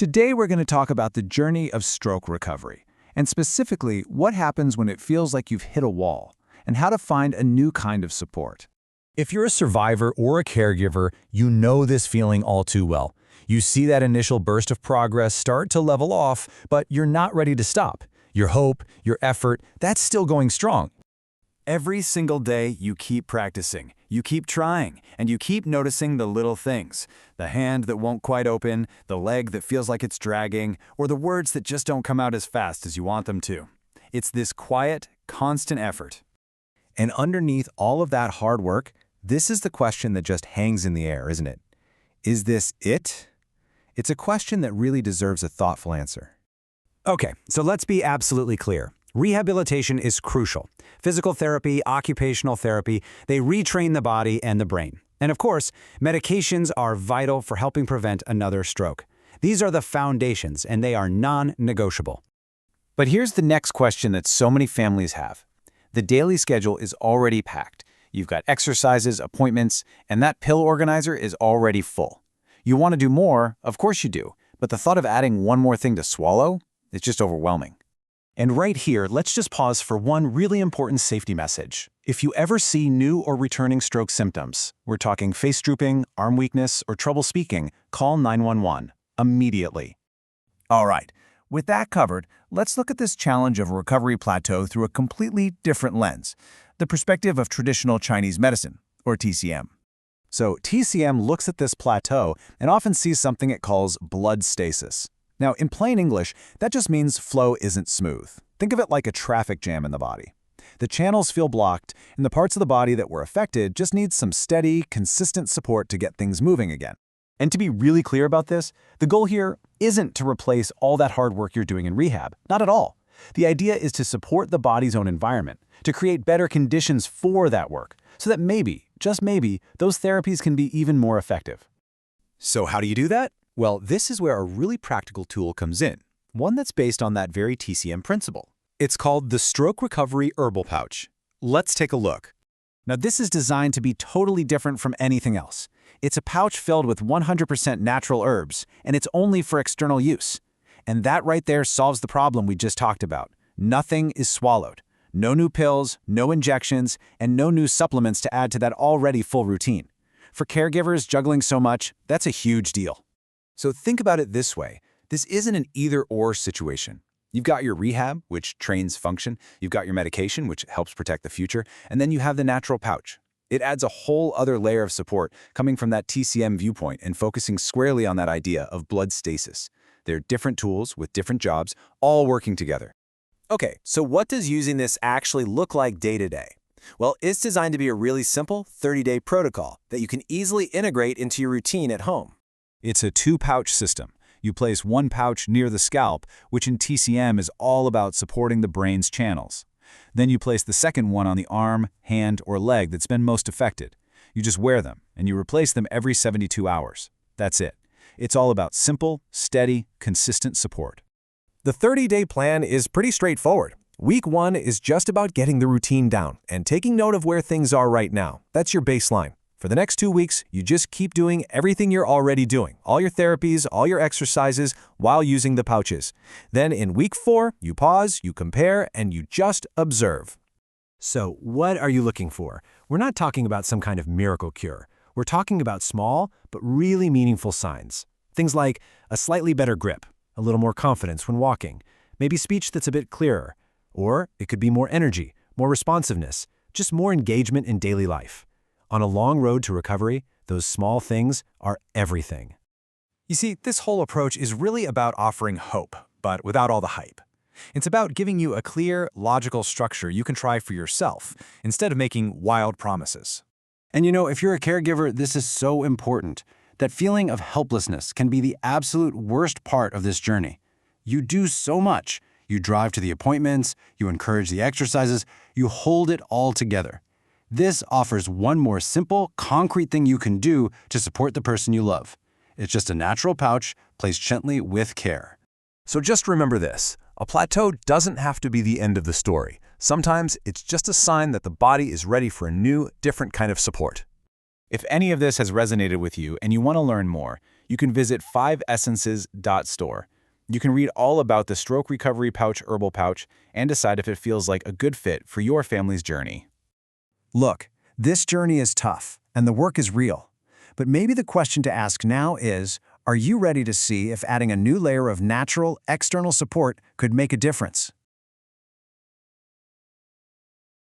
Today we're going to talk about the journey of stroke recovery, and specifically what happens when it feels like you've hit a wall, and how to find a new kind of support. If you're a survivor or a caregiver, you know this feeling all too well. You see that initial burst of progress start to level off, but you're not ready to stop. Your hope, your effort, that's still going strong. Every single day, you keep practicing, you keep trying, and you keep noticing the little things. The hand that won't quite open, the leg that feels like it's dragging, or the words that just don't come out as fast as you want them to. It's this quiet, constant effort. And underneath all of that hard work, this is the question that just hangs in the air, isn't it? Is this it? It's a question that really deserves a thoughtful answer. Okay, so let's be absolutely clear. Rehabilitation is crucial. Physical therapy, occupational therapy, they retrain the body and the brain. And of course, medications are vital for helping prevent another stroke. These are the foundations, and they are non-negotiable. But here's the next question that so many families have. The daily schedule is already packed. You've got exercises, appointments, and that pill organizer is already full. You want to do more, of course you do, but the thought of adding one more thing to swallow is just overwhelming. And right here, let's just pause for one really important safety message. If you ever see new or returning stroke symptoms, we're talking face drooping, arm weakness, or trouble speaking, call 911 immediately. All right, with that covered, let's look at this challenge of recovery plateau through a completely different lens, the perspective of traditional Chinese medicine, or TCM. So TCM looks at this plateau and often sees something it calls blood stasis. Now, in plain English, that just means flow isn't smooth. Think of it like a traffic jam in the body. The channels feel blocked, and the parts of the body that were affected just need some steady, consistent support to get things moving again. And to be really clear about this, the goal here isn't to replace all that hard work you're doing in rehab. Not at all. The idea is to support the body's own environment, to create better conditions for that work, so that maybe, just maybe, those therapies can be even more effective. So how do you do that? Well, this is where a really practical tool comes in, one that's based on that very TCM principle. It's called the Stroke Recovery Herbal Pouch. Let's take a look. Now, this is designed to be totally different from anything else. It's a pouch filled with 100% natural herbs, and it's only for external use. And that right there solves the problem we just talked about. Nothing is swallowed. No new pills, no injections, and no new supplements to add to that already full routine. For caregivers juggling so much, that's a huge deal. So think about it this way. This isn't an either-or situation. You've got your rehab, which trains function. You've got your medication, which helps protect the future. And then you have the natural pouch. It adds a whole other layer of support coming from that TCM viewpoint and focusing squarely on that idea of blood stasis. They're different tools with different jobs, all working together. Okay, so what does using this actually look like day to day? Well, it's designed to be a really simple 30-day protocol that you can easily integrate into your routine at home. It's a two-pouch system. You place one pouch near the scalp, which in TCM is all about supporting the brain's channels. Then you place the second one on the arm, hand, or leg that's been most affected. You just wear them, and you replace them every 72 hours. That's it. It's all about simple, steady, consistent support. The 30-day plan is pretty straightforward. Week 1 is just about getting the routine down and taking note of where things are right now. That's your baseline. For the next 2 weeks, you just keep doing everything you're already doing, all your therapies, all your exercises, while using the pouches. Then in week 4, you pause, you compare, and you just observe. So what are you looking for? We're not talking about some kind of miracle cure. We're talking about small, but really meaningful signs. Things like a slightly better grip, a little more confidence when walking, maybe speech that's a bit clearer, or it could be more energy, more responsiveness, just more engagement in daily life. On a long road to recovery, those small things are everything. You see, this whole approach is really about offering hope, but without all the hype. It's about giving you a clear, logical structure you can try for yourself, instead of making wild promises. And you know, if you're a caregiver, this is so important. That feeling of helplessness can be the absolute worst part of this journey. You do so much. You drive to the appointments, you encourage the exercises, you hold it all together. This offers one more simple, concrete thing you can do to support the person you love. It's just a natural pouch placed gently with care. So just remember this, a plateau doesn't have to be the end of the story. Sometimes it's just a sign that the body is ready for a new, different kind of support. If any of this has resonated with you and you want to learn more, you can visit 5essences.store. You can read all about the Stroke Recovery Pouch Herbal Pouch and decide if it feels like a good fit for your family's journey. Look, this journey is tough, and the work is real. But maybe the question to ask now is, are you ready to see if adding a new layer of natural, external support could make a difference?